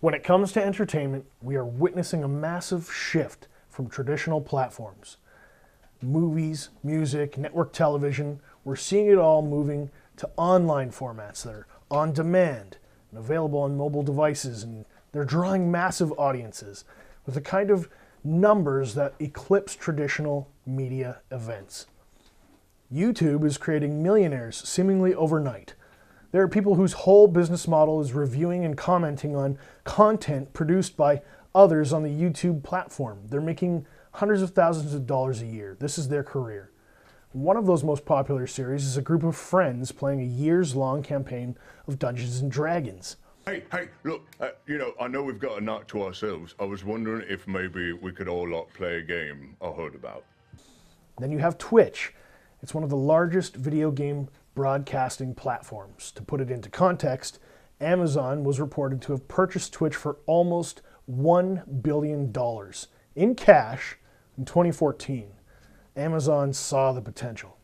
When it comes to entertainment, we are witnessing a massive shift from traditional platforms. Movies, music, network television, we're seeing it all moving to online formats that are on demand and available on mobile devices, and they're drawing massive audiences with the kind of numbers that eclipse traditional media events. YouTube is creating millionaires seemingly overnight. There are people whose whole business model is reviewing and commenting on content produced by others on the YouTube platform. They're making hundreds of thousands of dollars a year. This is their career. One of those most popular series is a group of friends playing a years-long campaign of Dungeons and Dragons. Hey, look, I know we've got a night to ourselves. I was wondering if maybe we could all play a game I heard about. Then you have Twitch. It's one of the largest video game broadcasting platforms. To put it into context, Amazon was reported to have purchased Twitch for almost $1 billion in cash in 2014. Amazon saw the potential.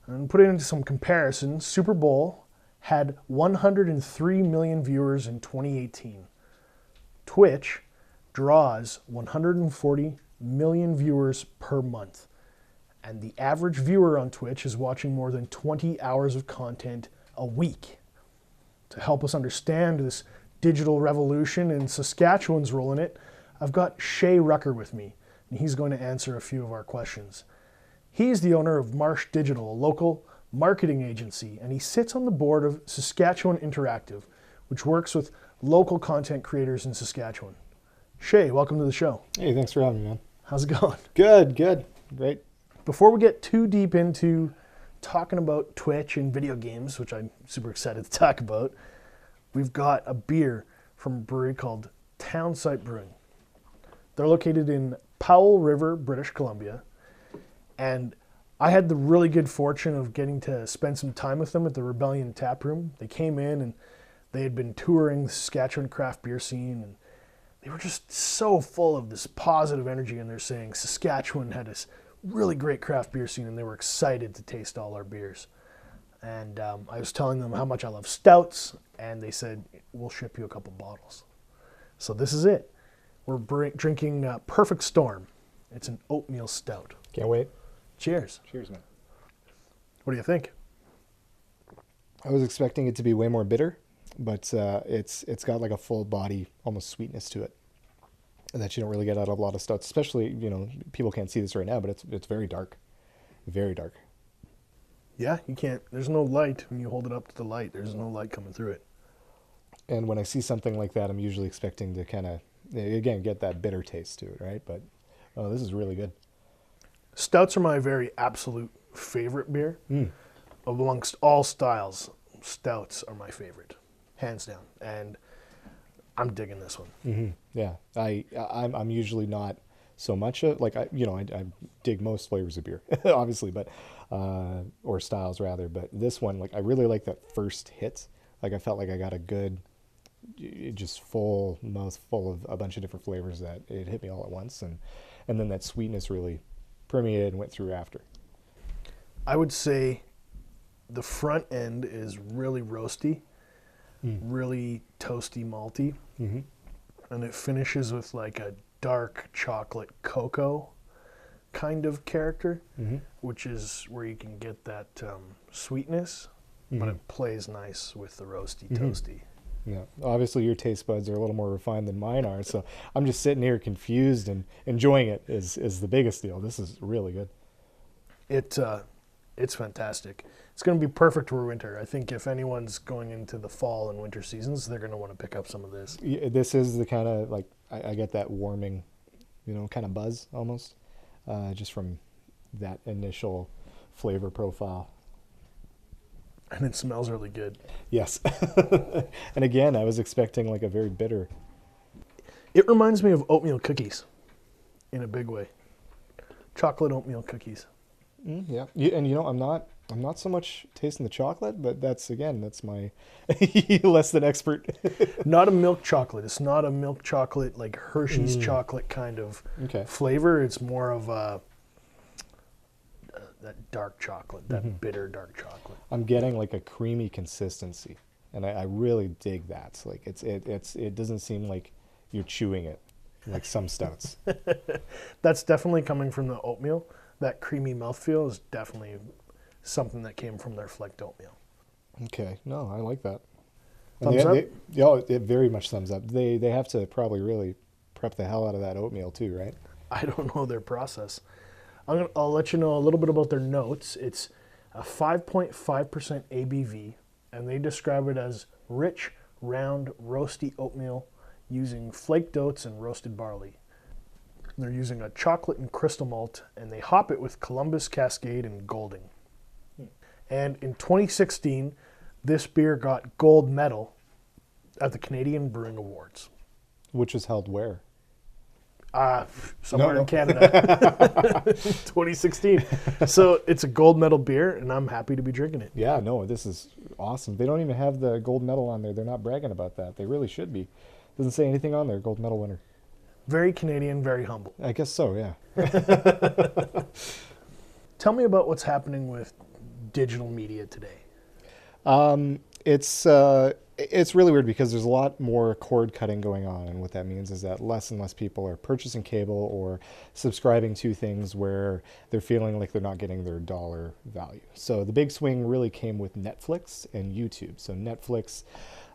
And put it into some comparison, Super Bowl had 103 million viewers in 2018. Twitch draws 140 million viewers per month. And the average viewer on Twitch is watching more than 20 hours of content a week. To help us understand this digital revolution and Saskatchewan's role in it, I've got Shaye Ruecker with me, and he's going to answer a few of our questions. He's the owner of Marsh Digital, a local marketing agency, and he sits on the board of Saskatchewan Interactive, which works with local content creators in Saskatchewan. Shaye, welcome to the show. Hey, thanks for having me, man. How's it going? Good, great. Before we get too deep into talking about Twitch and video games, which I'm super excited to talk about, we've got a beer from a brewery called Townsite Brewing. They're located in Powell River, British Columbia, and I had the really good fortune of getting to spend some time with them at the Rebellion Tap Room. They came in and they had been touring the Saskatchewan craft beer scene, and they were just so full of this positive energy, and they're saying Saskatchewan had this really great craft beer scene, and they were excited to taste all our beers. And I was telling them how much I love stouts, and they said, we'll ship you a couple bottles. So this is it. We're drinking Perfect Storm. It's an oatmeal stout. Can't wait. Cheers. Cheers, man. What do you think? I was expecting it to be way more bitter, but it's got like a full body, almost sweetness to it that you don't really get out of a lot of stouts, especially, people can't see this right now, but it's very dark. Very dark. Yeah, you can't. There's no light when you hold it up to the light. There's no light coming through it. And when I see something like that, I'm usually expecting to kind of, again, get that bitter taste to it, right? But this is really good. Stouts are my very absolute favorite beer. Amongst all styles, stouts are my favorite, hands down. And I'm digging this one. Mm-hmm. Yeah, I'm usually not so much I dig most flavors of beer, obviously, but or styles rather. But this one, I really like that first hit. I felt like I got a good, just full mouthful of a bunch of different flavors that it hit me all at once, and then that sweetness really permeated and went through after. I would say the front end is really roasty, really toasty, malty, and it finishes with like a dark chocolate cocoa kind of character, which is where you can get that sweetness, but it plays nice with the roasty, toasty. Yeah, obviously your taste buds are a little more refined than mine are, so I'm just sitting here confused, and enjoying it is the biggest deal. This is really good. It's fantastic. It's going to be perfect for winter. I think if anyone's going into the fall and winter seasons, they're going to want to pick up some of this. Yeah, this is the kind of, I get that warming, kind of buzz almost, just from that initial flavor profile. And it smells really good. Yes. And again, I was expecting a very bitter. It reminds me of oatmeal cookies in a big way. Chocolate oatmeal cookies. Yeah. And I'm not so much tasting the chocolate, but that's my less than expert. Not a milk chocolate. It's not a milk chocolate like Hershey's chocolate kind of flavor. It's more of that dark chocolate, that bitter dark chocolate. I'm getting a creamy consistency, and I really dig that. Like it doesn't seem like you're chewing it like some stouts. That's definitely coming from the oatmeal. That creamy mouthfeel is definitely something that came from their flaked oatmeal. Okay, no, I like that. Thumbs up? Yeah, it very much thumbs up. They have to probably really prep the hell out of that oatmeal too, right? I don't know their process. I'll let you know a little bit about their notes. It's a 5.5% ABV, and they describe it as rich, round, roasty oatmeal using flaked oats and roasted barley. They're using a chocolate and crystal malt, and they hop it with Columbus, Cascade, and Golding. And in 2016, this beer got gold medal at the Canadian Brewing Awards. Which was held where? Somewhere in Canada. 2016. So it's a gold medal beer, and I'm happy to be drinking it. Yeah, no, this is awesome. They don't even have the gold medal on there. They're not bragging about that. They really should be. Doesn't say anything on there, gold medal winner. Very Canadian, very humble. I guess so, yeah. Tell me about what's happening with digital media today. It's really weird because there's a lot more cord cutting going on, and what that means is that less and less people are purchasing cable or subscribing to things where they're feeling like they're not getting their dollar value. So the big swing really came with Netflix and YouTube. So Netflix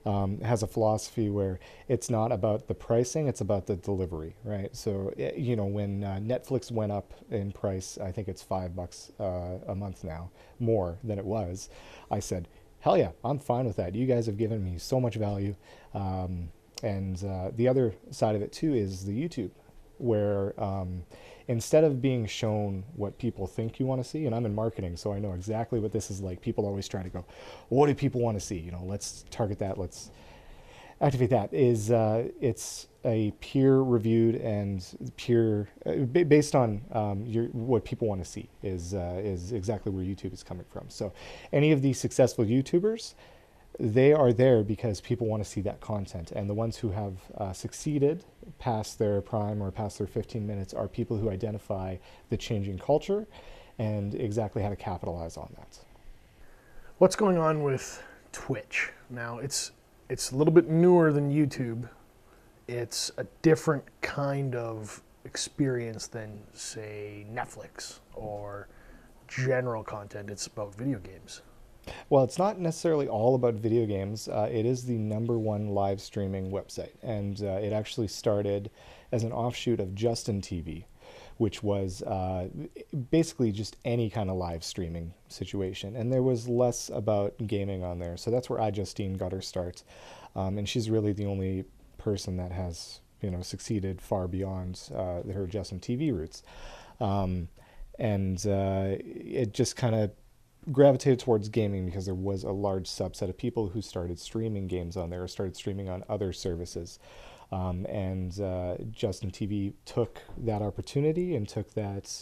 has a philosophy where it's not about the pricing, it's about the delivery, right? So, when Netflix went up in price, I think it's $5 a month now, more than it was, I said, hell yeah, I'm fine with that. You guys have given me so much value. And the other side of it too is the YouTube, where instead of being shown what people think you want to see, and I'm in marketing, so I know exactly what this is like. People always try to go, what do people want to see? Let's target that. Let's activate that. It's a peer-reviewed and based on what people want to see is exactly where YouTube is coming from. So any of these successful YouTubers, they are there because people want to see that content. And the ones who have succeeded past their prime or past their 15 minutes are people who identify the changing culture and exactly how to capitalize on that. What's going on with Twitch? Now, it's a little bit newer than YouTube. It's a different kind of experience than, say, Netflix or general content. It's about video games. Well, it's not necessarily all about video games. It is the #1 live streaming website, and it actually started as an offshoot of Justin TV, which was basically just any kind of live streaming situation. And there was less about gaming on there. So that's where iJustine got her start. And she's really the only person that has, succeeded far beyond her Justin TV roots. It just kind of gravitated towards gaming because there was a large subset of people who started streaming games on there or started streaming on other services. Justin TV took that opportunity and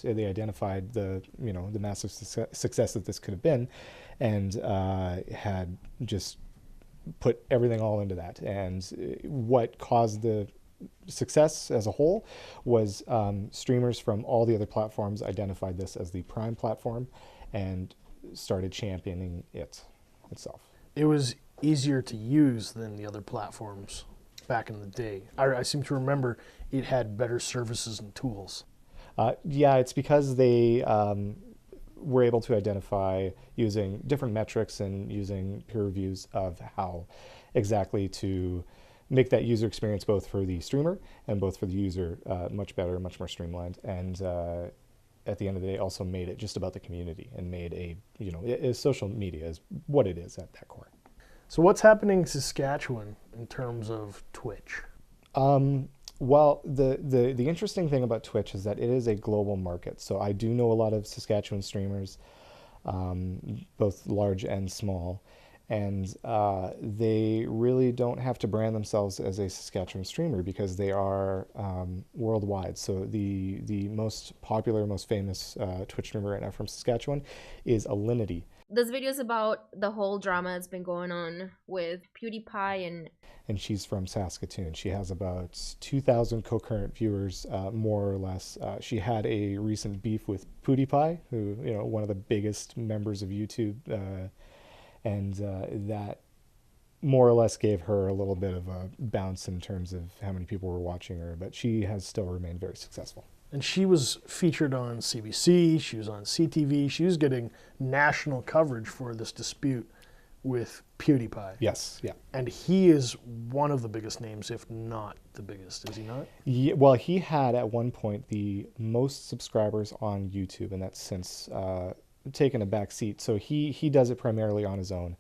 they identified the massive success that this could have been, and had just put everything all into that. And what caused the success as a whole was streamers from all the other platforms identified this as the prime platform and started championing it itself. It was easier to use than the other platforms back in the day. I seem to remember it had better services and tools. Yeah, it's because they were able to identify using different metrics and using peer reviews of how exactly to make that user experience both for the streamer and both for the user much better, much more streamlined. And at the end of the day, also made it just about the community and made social media is what it is at that core. So what's happening in Saskatchewan in terms of Twitch? Well, the interesting thing about Twitch is that it is a global market. So I do know a lot of Saskatchewan streamers, both large and small, and they really don't have to brand themselves as a Saskatchewan streamer because they are worldwide. So the most popular, most famous Twitch streamer right now from Saskatchewan is Alinity. This video is about the whole drama that's been going on with PewDiePie and she's from Saskatoon. She has about 2,000 concurrent viewers, more or less. She had a recent beef with PewDiePie, who, one of the biggest members of YouTube, and that more or less gave her a little bit of a bounce in terms of how many people were watching her, but she has still remained very successful. And she was featured on CBC, she was on CTV, she was getting national coverage for this dispute with PewDiePie. Yes, yeah. And he is one of the biggest names, if not the biggest, is he not? Yeah, well, he had at one point the most subscribers on YouTube, and that's since taken a back seat. So he does it primarily on his own.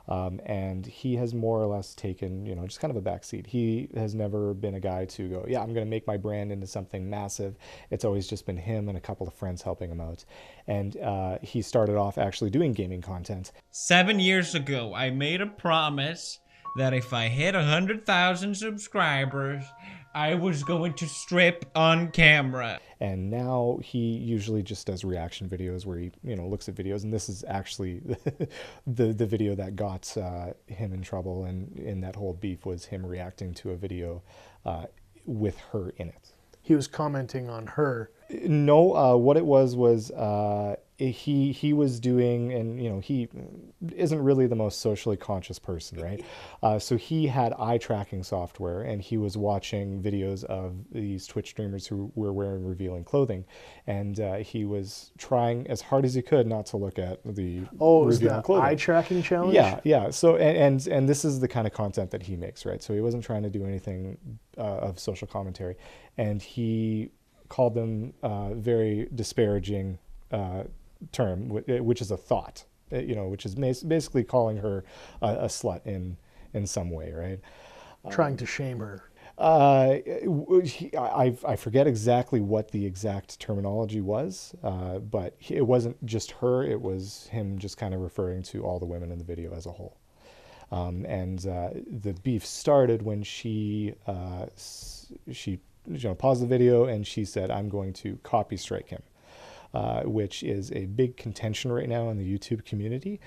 And he has more or less taken, just kind of a backseat. He has never been a guy to go, yeah, I'm going to make my brand into something massive. It's always just been him and a couple of friends helping him out. And he started off actually doing gaming content. 7 years ago, I made a promise that if I hit 100,000 subscribers, I was going to strip on camera. And now he usually just does reaction videos where he, looks at videos. And this is actually the video that got him in trouble. And in that whole beef was him reacting to a video with her in it. He was commenting on her. No, what it was he was doing, and he isn't really the most socially conscious person, right? So he had eye tracking software, and he was watching videos of these Twitch streamers who were wearing revealing clothing, and he was trying as hard as he could not to look at the revealing clothing. Eye tracking challenge? Yeah. So and this is the kind of content that he makes, right? So he wasn't trying to do anything of social commentary, and he called them very disparaging term, which is a thought, which is basically calling her a slut in some way, right? Trying to shame her. I forget exactly what the exact terminology was, but it wasn't just her, it was him just kind of referring to all the women in the video as a whole. And the beef started when she paused the video and she said, "I'm going to copy strike him," which is a big contention right now in the YouTube community.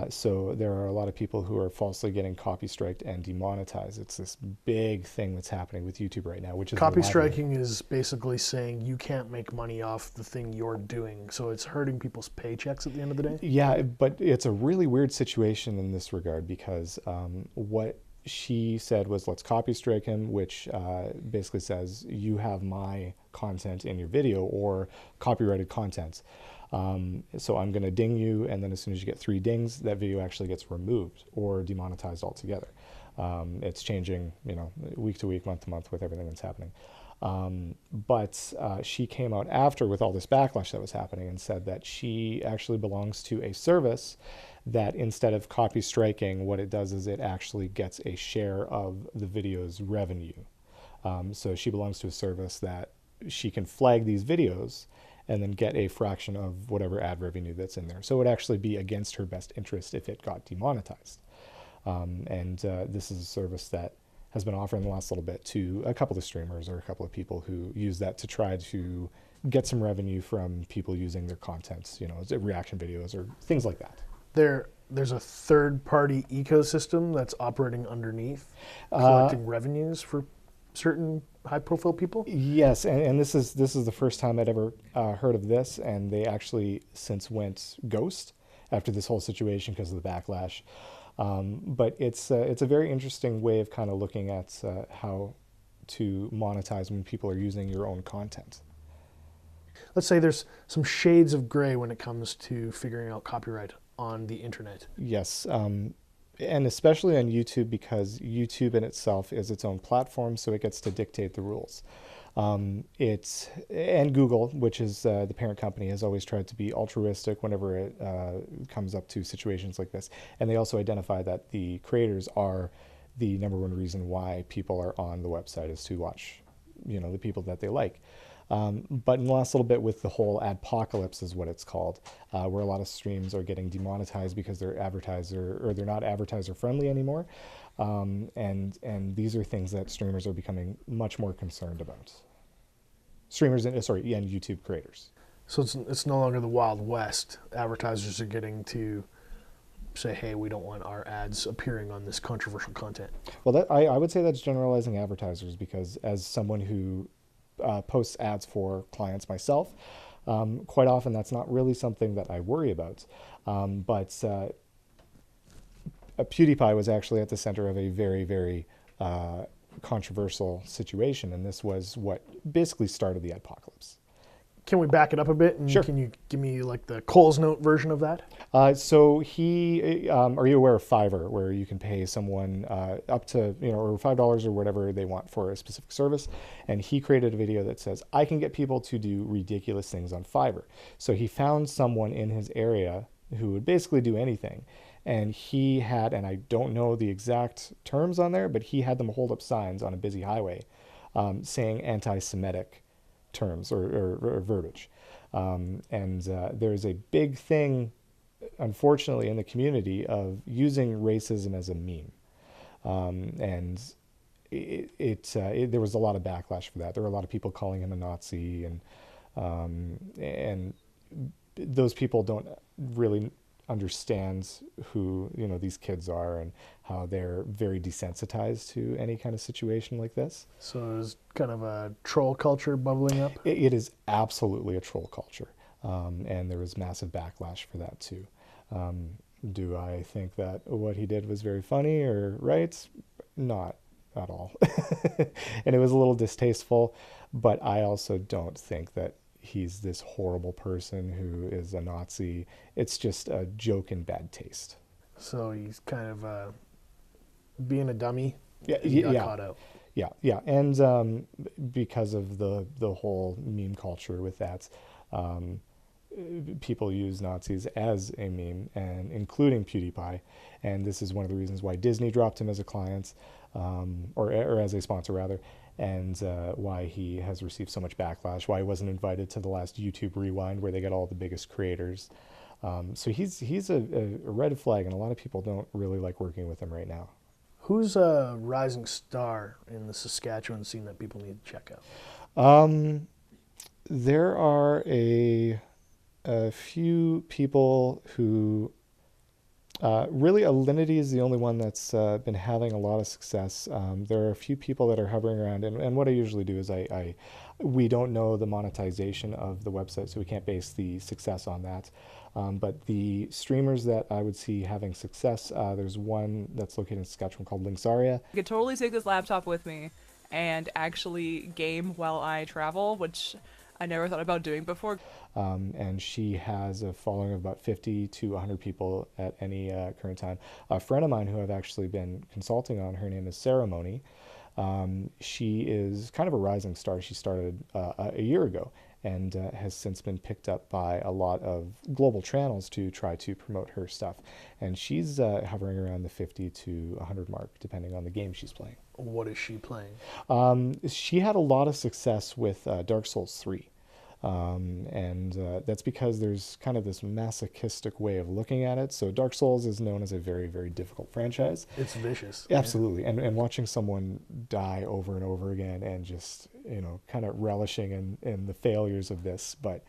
So there are a lot of people who are falsely getting copy striked and demonetized. It's this big thing that's happening with YouTube right now, which is copy striking is basically saying you can't make money off the thing you're doing. So it's hurting people's paychecks at the end of the day. Yeah, but it's a really weird situation in this regard because what she said was, let's copy strike him, which basically says you have my content in your video or copyrighted content. So I'm going to ding you, and then as soon as you get 3 dings, that video actually gets removed or demonetized altogether. It's changing, week to week, month to month with everything that's happening. But she came out after with all this backlash that was happening and said that she actually belongs to a service that instead of copy striking, what it does is it actually gets a share of the video's revenue. So she belongs to a service that she can flag these videos and then get a fraction of whatever ad revenue that's in there. So it would actually be against her best interest if it got demonetized. And this is a service that has been offered in the last little bit to a couple of streamers or a couple of people who use that to try to get some revenue from people using their content, reaction videos or things like that. There's a third-party ecosystem that's operating underneath, collecting revenues for certain high-profile people? Yes, and this is the first time I'd ever heard of this, and they actually since went ghost after this whole situation because of the backlash. But it's a very interesting way of kind of looking at how to monetize when people are using your own content. Let's say there's some shades of gray when it comes to figuring out copyright on the internet. Yes, and especially on YouTube, because YouTube in itself is its own platform, so it gets to dictate the rules. And Google, which is the parent company, has always tried to be altruistic whenever it comes up to situations like this. And they also identify that the creators are the number one reason why people are on the website, is to watch, the people that they like. But in the last little bit with the whole adpocalypse is what it's called, where a lot of streams are getting demonetized because they're not advertiser friendly anymore. And these are things that streamers are becoming much more concerned about. Streamers and YouTube creators. So it's no longer the Wild West. Advertisers are getting to say, hey, we don't want our ads appearing on this controversial content. Well, I would say that's generalizing advertisers, because as someone who posts ads for clients myself, quite often that's not really something that I worry about. But PewDiePie was actually at the center of a very, very controversial situation, and this was what basically started the apocalypse. Can we back it up a bit? And Sure. Can you give me like the Coles Note version of that? So he, are you aware of Fiverr, where you can pay someone up to, or $5 or whatever they want for a specific service? And he created a video that says, I can get people to do ridiculous things on Fiverr. So he found someone in his area who would basically do anything. And he had, and I don't know the exact terms on there, but he had them hold up signs on a busy highway saying anti-Semitic terms or verbiage. There's a big thing, unfortunately, in the community of using racism as a meme. There was a lot of backlash for that. There were a lot of people calling him a Nazi, and those people don't really understand who these kids are and how they're very desensitized to any kind of situation like this. So there's kind of a troll culture bubbling up. It is absolutely a troll culture, and there was massive backlash for that too. Do I think that what he did was very funny or right? Not at all. And it was a little distasteful, but I also don't think that he's this horrible person who is a Nazi. It's just a joke in bad taste. So he's kind of being a dummy. Yeah, He got caught out. Yeah, and because of the whole meme culture with that, people use Nazis as a meme, and including PewDiePie, and this is one of the reasons why Disney dropped him as a client, or as a sponsor rather, and why he has received so much backlash, why he wasn't invited to the last YouTube Rewind where they get all the biggest creators. So he's a red flag, and a lot of people don't really like working with him right now. Who's a rising star in the Saskatchewan scene that people need to check out? There are a few people who really Alinity is the only one that's been having a lot of success. There are a few people that are hovering around, and what I usually do is we don't know the monetization of the website, so we can't base the success on that. But the streamers that I would see having success, there's one that's located in Saskatchewan called Linksaria. I could totally take this laptop with me and actually game while I travel, which I never thought about doing before. And she has a following of about 50 to 100 people at any current time. A friend of mine who I've actually been consulting on, her name is S01E27. She is kind of a rising star. She started a year ago and has since been picked up by a lot of global channels to try to promote her stuff. And she's hovering around the 50 to 100 mark, depending on the game she's playing. What is she playing? She had a lot of success with Dark Souls 3. That's because there's kind of this masochistic way of looking at it. So Dark Souls is known as a very, very difficult franchise. It's vicious. Absolutely. Yeah. And watching someone die over and over again and just, kind of relishing in the failures of this. But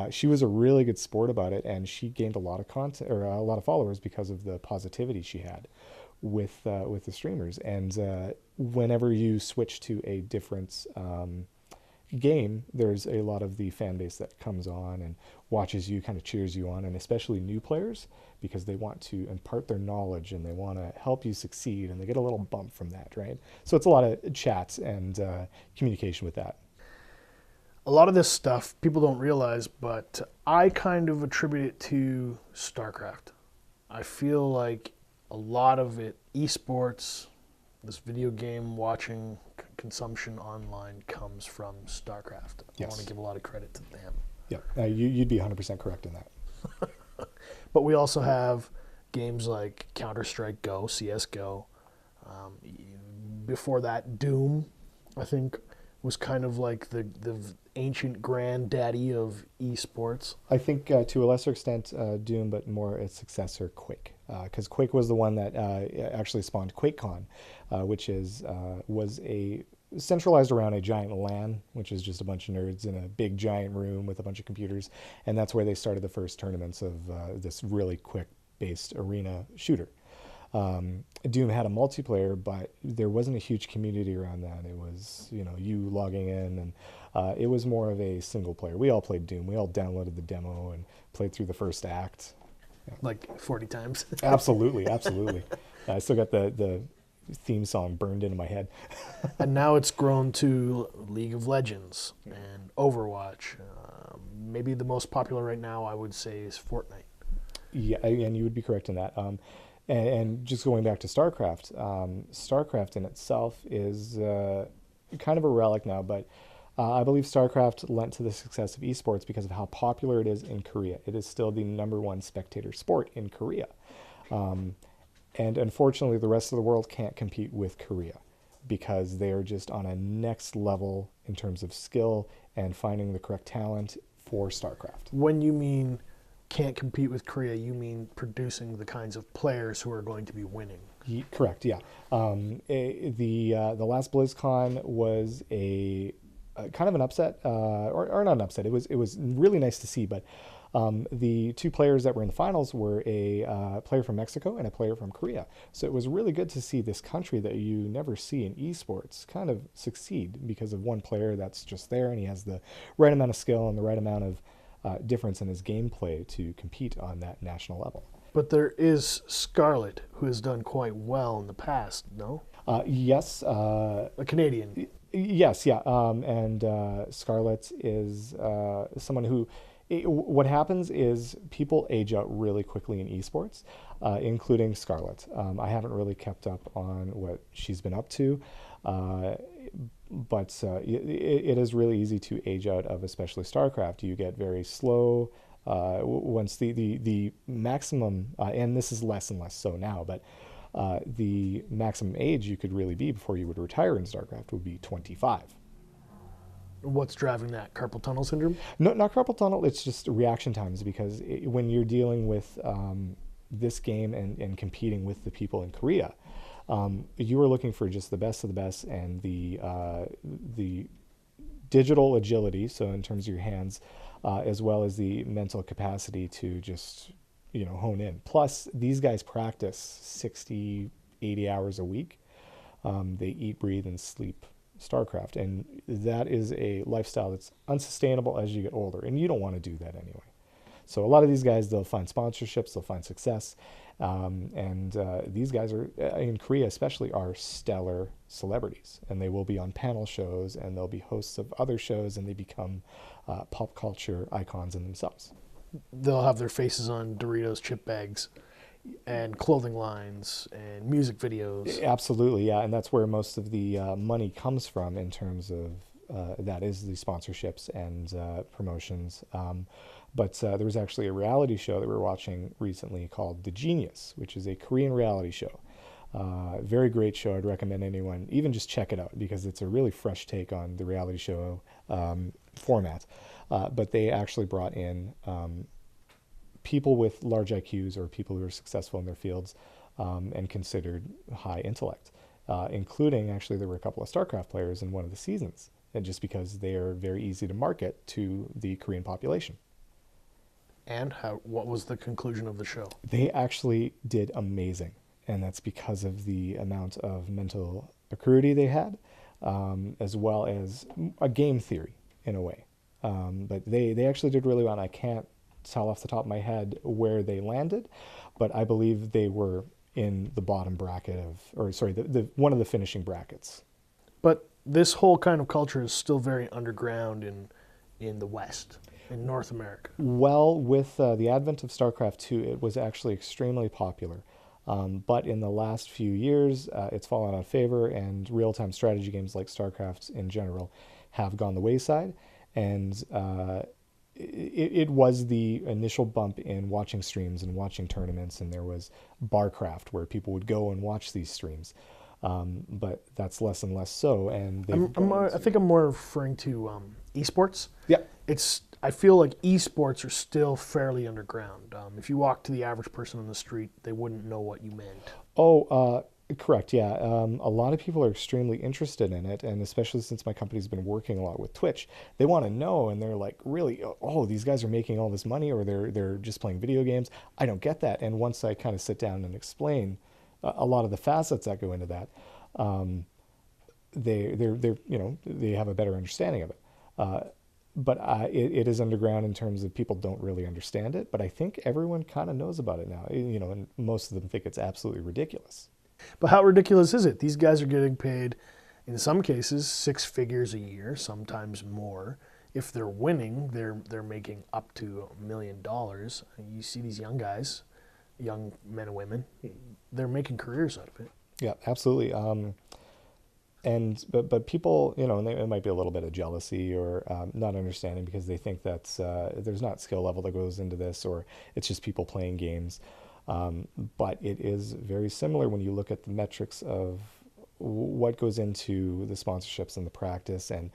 she was a really good sport about it, and she gained a lot of content or a lot of followers because of the positivity she had with the streamers. And whenever you switch to a different game, there's a lot of the fan base that comes on and watches you, kind of cheers you on, and especially new players, because they want to impart their knowledge and they want to help you succeed, and they get a little bump from that, right? So it's a lot of chats and communication with that. A lot of this stuff people don't realize, but I kind of attribute it to StarCraft. I feel like a lot of it, esports, this video game watching consumption online, comes from StarCraft. I want to give a lot of credit to them. Yeah, you'd be 100% correct in that. But we also have games like Counter-Strike Go, CSGO. Before that, Doom, I think, was kind of like the ancient granddaddy of esports. I think to a lesser extent Doom, but more its successor, Quake. Because Quake was the one that actually spawned QuakeCon, which was centralized around a giant LAN, which is just a bunch of nerds in a big giant room with a bunch of computers, and that's where they started the first tournaments of this really quick-based arena shooter. Doom had a multiplayer, but there wasn't a huge community around that. It was, you logging in, and it was more of a single player. We all played Doom. We all downloaded the demo and played through the first act. Like 40 times. Absolutely. I still got the theme song burned into my head. And now it's grown to League of Legends and Overwatch. Maybe the most popular right now, I would say, is Fortnite. Yeah, and you would be correct in that. And just going back to StarCraft, StarCraft in itself is kind of a relic now, but I believe StarCraft lent to the success of esports because of how popular it is in Korea. It is still the #1 spectator sport in Korea. And unfortunately, the rest of the world can't compete with Korea because they are just on a next level in terms of skill and finding the correct talent for StarCraft. When you mean can't compete with Korea, you mean producing the kinds of players who are going to be winning. Correct, yeah. The last BlizzCon was a kind of an upset, or not an upset. It was really nice to see, but the two players that were in the finals were a player from Mexico and a player from Korea. So it was really good to see this country that you never see in esports kind of succeed because of one player that's just there and he has the right amount of skill and the right amount of difference in his gameplay to compete on that national level. But there is Scarlet, who has done quite well in the past, no? Yes. A Canadian. Yes, yeah. And Scarlet is someone who... what happens is people age out really quickly in esports, including Scarlet. I haven't really kept up on what she's been up to, but it is really easy to age out of, especially StarCraft. You get very slow once the maximum, and this is less and less so now, but the maximum age you could really be before you would retire in StarCraft would be 25. What's driving that? Carpal tunnel syndrome? No, not carpal tunnel. It's just reaction times because when you're dealing with this game and competing with the people in Korea, you are looking for just the best of the best and the digital agility. So in terms of your hands, as well as the mental capacity to just hone in. Plus, these guys practice 60, 80 hours a week. They eat, breathe, and sleep StarCraft, and that is a lifestyle that's unsustainable as you get older, and you don't want to do that anyway. So a lot of these guys, they'll find sponsorships, they'll find success, and these guys are, in Korea especially, are stellar celebrities, and they will be on panel shows, and they'll be hosts of other shows, and they become pop culture icons in themselves. They'll have their faces on Doritos chip bags and clothing lines and music videos. Absolutely, yeah, and that's where most of the money comes from in terms of that is the sponsorships and promotions. But there was actually a reality show that we were watching recently called The Genius, which is a Korean reality show. Very great show. I'd recommend anyone even just check it out because it's a really fresh take on the reality show format. But they actually brought in people with large IQs or people who are successful in their fields and considered high intellect, including actually there were a couple of StarCraft players in one of the seasons, and just because they are very easy to market to the Korean population. And what was the conclusion of the show? They actually did amazing, and that's because of the amount of mental acuity they had, as well as a game theory in a way. But they actually did really well, and I can't tell off the top of my head where they landed, but I believe they were in the bottom bracket the one of the finishing brackets. But this whole kind of culture is still very underground in the West, in North America. Well, with the advent of StarCraft 2, it was actually extremely popular. But in the last few years, it's fallen out of favor, and real-time strategy games like StarCraft in general have gone the wayside. And it was the initial bump in watching streams and watching tournaments, and there was Barcraft where people would go and watch these streams. But that's less and less so. And I think I'm more referring to esports. Yeah. I feel like esports are still fairly underground. If you walk to the average person on the street, they wouldn't know what you meant. Correct, yeah. A lot of people are extremely interested in it, and especially since my company's been working a lot with Twitch, they want to know, and they're like, really, oh, these guys are making all this money, or they're just playing video games. I don't get that. And once I kind of sit down and explain a lot of the facets that go into that, they have a better understanding of it. But it is underground in terms of people don't really understand it, but I think everyone kind of knows about it now, and most of them think it's absolutely ridiculous. But how ridiculous is it? These guys are getting paid, in some cases, 6 figures a year, sometimes more. If they're winning, they're making up to $1 million. You see these young guys, young men and women, they're making careers out of it. Yeah, absolutely. But people, and it might be a little bit of jealousy or not understanding because they think that there's not skill level that goes into this, or it's just people playing games. But it is very similar when you look at the metrics of what goes into the sponsorships and the practice, and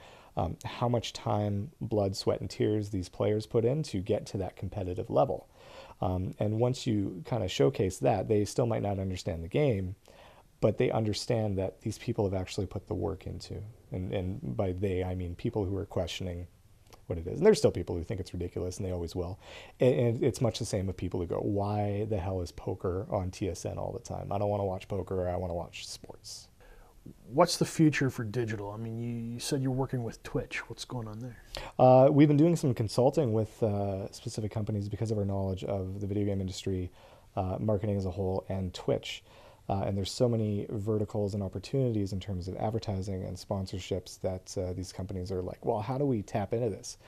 how much time, blood, sweat, and tears these players put in to get to that competitive level. And once you kind of showcase that, they still might not understand the game, but they understand that these people have actually put the work into. And by they, I mean people who are questioning what it is. And there's still people who think it's ridiculous, and they always will. And it's much the same with people who go, why the hell is poker on TSN all the time? I don't want to watch poker, I want to watch sports. What's the future for digital? I mean, you said you're working with Twitch. What's going on there? We've been doing some consulting with specific companies because of our knowledge of the video game industry, marketing as a whole, and Twitch. And there's so many verticals and opportunities in terms of advertising and sponsorships that these companies are like, well, how do we tap into this?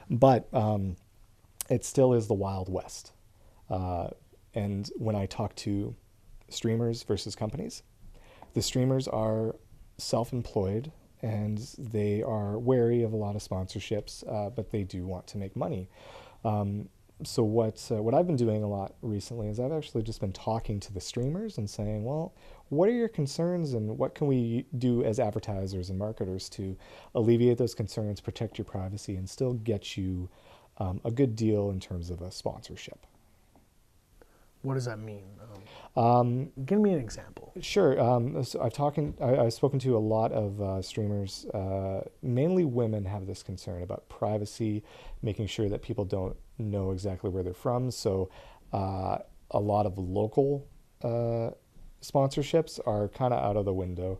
But it still is the Wild West. And when I talk to streamers versus companies, the streamers are self-employed and they are wary of a lot of sponsorships, but they do want to make money. So what I've been doing a lot recently is I've actually just been talking to the streamers and saying, well, what are your concerns and what can we do as advertisers and marketers to alleviate those concerns, protect your privacy, and still get you a good deal in terms of a sponsorship? What does that mean? Give me an example. Sure. So I've spoken to a lot of streamers. Mainly women have this concern about privacy, making sure that people don't know exactly where they're from. So a lot of local sponsorships are kind of out of the window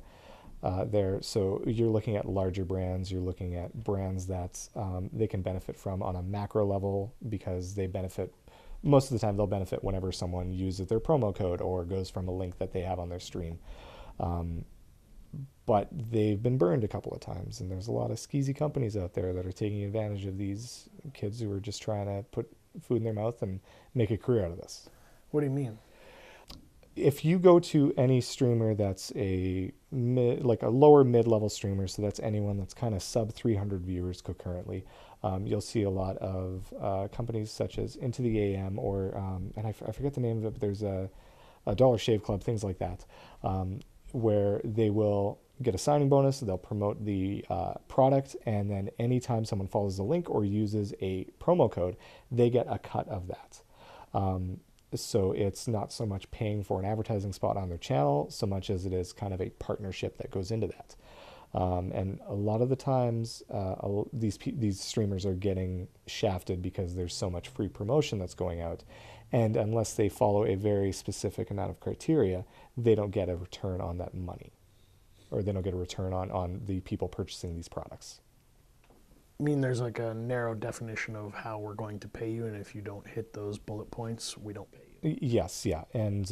there. So you're looking at larger brands. You're looking at brands that they can benefit from on a macro level because they benefit. Most of the time they'll benefit whenever someone uses their promo code or goes from a link that they have on their stream. But they've been burned a couple of times, and there's a lot of skeezy companies out there that are taking advantage of these kids who are just trying to put food in their mouth and make a career out of this. What do you mean? If you go to any streamer that's a lower mid-level streamer, so that's anyone that's kind of sub 300 viewers concurrently, you'll see a lot of companies such as Into the AM or, and I forget the name of it, but there's a Dollar Shave Club, things like that, where they will get a signing bonus, they'll promote the product, and then anytime someone follows the link or uses a promo code, they get a cut of that. So it's not so much paying for an advertising spot on their channel, so much as it is kind of a partnership that goes into that. And a lot of the times, these streamers are getting shafted because there's so much free promotion that's going out. And unless they follow a very specific amount of criteria, they don't get a return on that money. Or they don't get a return on the people purchasing these products. I mean, there's like a narrow definition of how we're going to pay you, and if you don't hit those bullet points, we don't pay you. Yes, yeah. And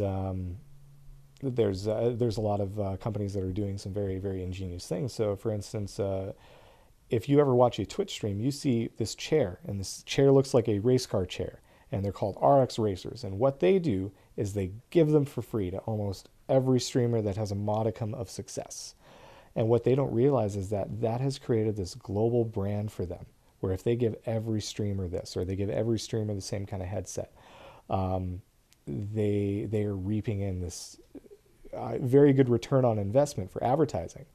there's a lot of companies that are doing some very, very ingenious things. So, for instance, if you ever watch a Twitch stream, you see this chair, and this chair looks like a race car chair, and they're called RX Racers. And what they do is they give them for free to almost every streamer that has a modicum of success. And what they don't realize is that that has created this global brand for them, where if they give every streamer this, or they give every streamer the same kind of headset, they are reaping in this very good return on investment for advertising.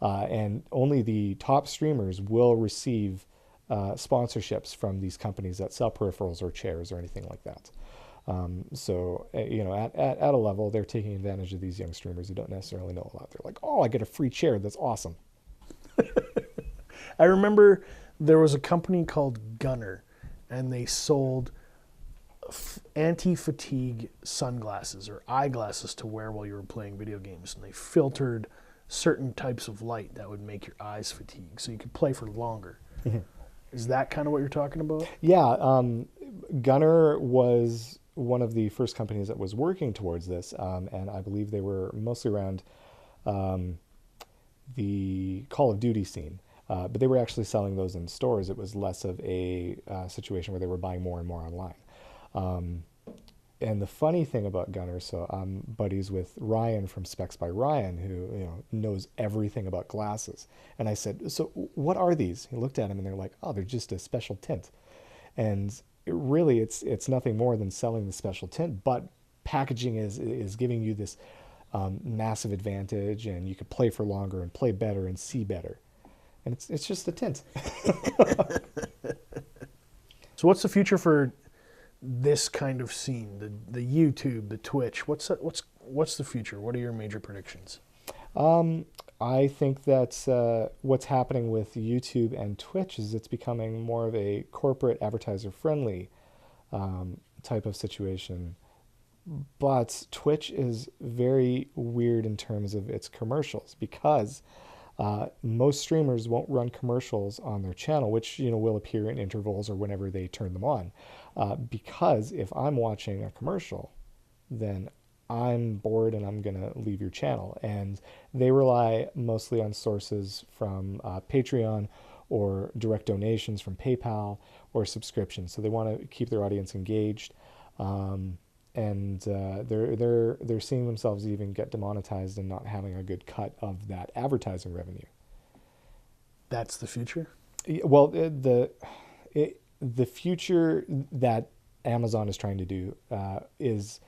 And only the top streamers will receive sponsorships from these companies that sell peripherals or chairs or anything like that. So, at a level, they're taking advantage of these young streamers who don't necessarily know a lot. They're like, oh, I get a free chair. That's awesome. I remember there was a company called Gunner, and they sold anti-fatigue sunglasses or eyeglasses to wear while you were playing video games. And they filtered certain types of light that would make your eyes fatigue so you could play for longer. Is that kind of what you're talking about? Yeah. Gunner was one of the first companies that was working towards this, and I believe they were mostly around the Call of Duty scene. But they were actually selling those in stores. It was less of a situation where they were buying more and more online. And the funny thing about Gunner, so I'm buddies with Ryan from Specs by Ryan, who knows everything about glasses. And I said, so what are these? He looked at them and they're like, oh, they're just a special tint. And really, it's nothing more than selling the special tint, but packaging is giving you this massive advantage, and you could play for longer and play better and see better. And it's just the tint. So what's the future for this kind of scene, the YouTube, the Twitch? What's the future? What are your major predictions? I think that what's happening with YouTube and Twitch is it's becoming more of a corporate advertiser-friendly type of situation. But Twitch is very weird in terms of its commercials, because most streamers won't run commercials on their channel, which will appear in intervals or whenever they turn them on. Because if I'm watching a commercial, then I'm bored and I'm going to leave your channel. And they rely mostly on sources from Patreon or direct donations from PayPal or subscriptions. So they want to keep their audience engaged. And they're seeing themselves even get demonetized and not having a good cut of that advertising revenue. That's the future? Well, the future that Amazon is trying to do is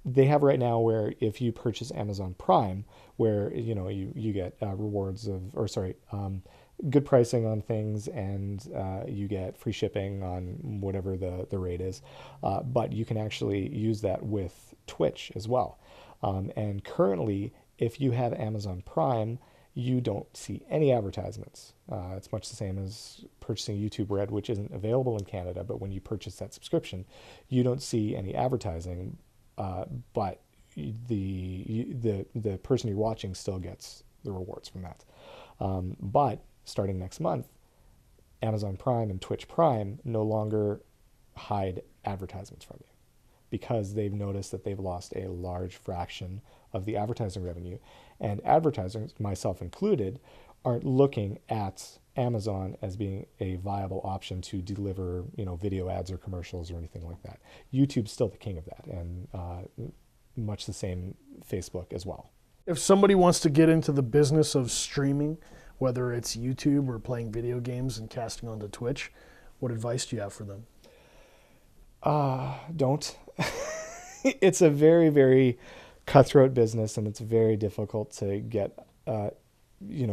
they have right now where if you purchase Amazon Prime, where you get rewards good pricing on things, and you get free shipping on whatever the rate is, but you can actually use that with Twitch as well. And currently, if you have Amazon Prime, you don't see any advertisements. It's much the same as purchasing YouTube Red, which isn't available in Canada, but when you purchase that subscription, you don't see any advertising, but the person you're watching still gets the rewards from that. But starting next month, Amazon Prime and Twitch Prime no longer hide advertisements from you, because they've noticed that they've lost a large fraction of the advertising revenue. And advertisers, myself included, aren't looking at Amazon as being a viable option to deliver, video ads or commercials or anything like that. YouTube's still the king of that, and much the same Facebook as well. If somebody wants to get into the business of streaming, whether it's YouTube or playing video games and casting onto Twitch, what advice do you have for them? Don't. It's a very, very cutthroat business, and it's very difficult to get,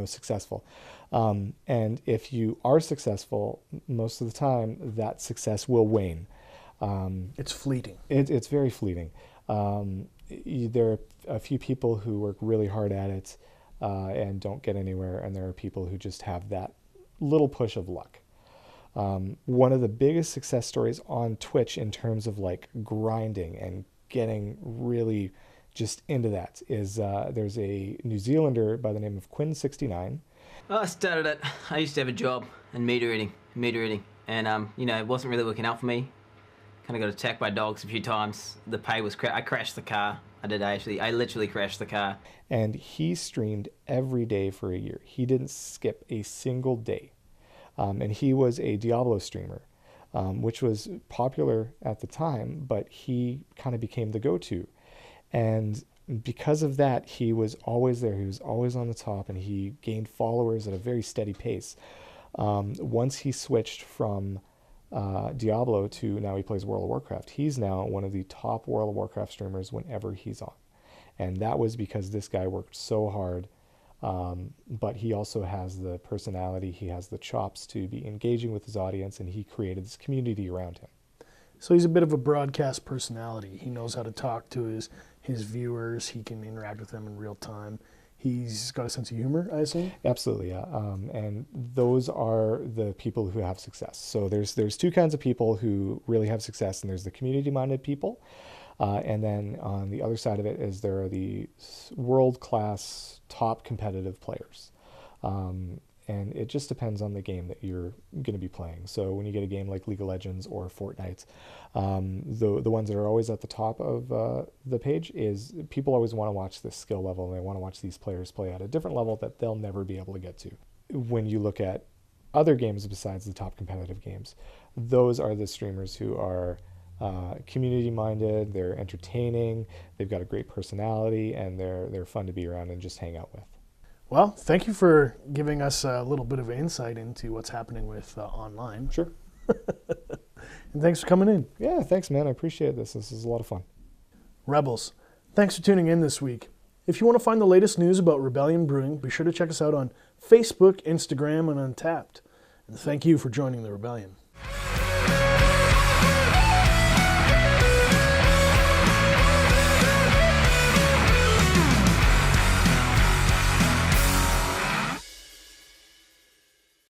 successful. And if you are successful, most of the time that success will wane. It's fleeting. It's very fleeting. There are a few people who work really hard at it and don't get anywhere, and there are people who just have that little push of luck. One of the biggest success stories on Twitch in terms of like grinding and getting really just into that is there's a New Zealander by the name of Quinn69. Well, I started it. I used to have a job in meter reading, and it wasn't really working out for me. Kind of got attacked by dogs a few times. The pay was I crashed the car. I literally crashed the car. And he streamed every day for a year. He didn't skip a single day. And he was a Diablo streamer, which was popular at the time, but he kind of became the go-to. And because of that, he was always there. He was always on the top, and he gained followers at a very steady pace. Once he switched from Diablo to now he plays World of Warcraft, he's now one of the top World of Warcraft streamers whenever he's on. And that was because this guy worked so hard, but he also has the personality, he has the chops to be engaging with his audience, and he created this community around him. So he's a bit of a broadcast personality. He knows how to talk to his viewers. He can interact with them in real time. He's got a sense of humor, I assume? Absolutely, yeah. And those are the people who have success. So there's two kinds of people who really have success, and there's the community-minded people. And then on the other side of it is there are the world-class, top competitive players. And it just depends on the game that you're going to be playing. So when you get a game like League of Legends or Fortnite, the ones that are always at the top of the page is people always want to watch this skill level, and they want to watch these players play at a different level that they'll never be able to get to. When you look at other games besides the top competitive games, those are the streamers who are community minded, they're entertaining, they've got a great personality, and they're fun to be around and just hang out with. Well, thank you for giving us a little bit of insight into what's happening with online. Sure. And thanks for coming in. Yeah, thanks, man. I appreciate this. This is a lot of fun. Rebels, thanks for tuning in this week. If you want to find the latest news about Rebellion Brewing, be sure to check us out on Facebook, Instagram, and Untapped. And thank you for joining the Rebellion.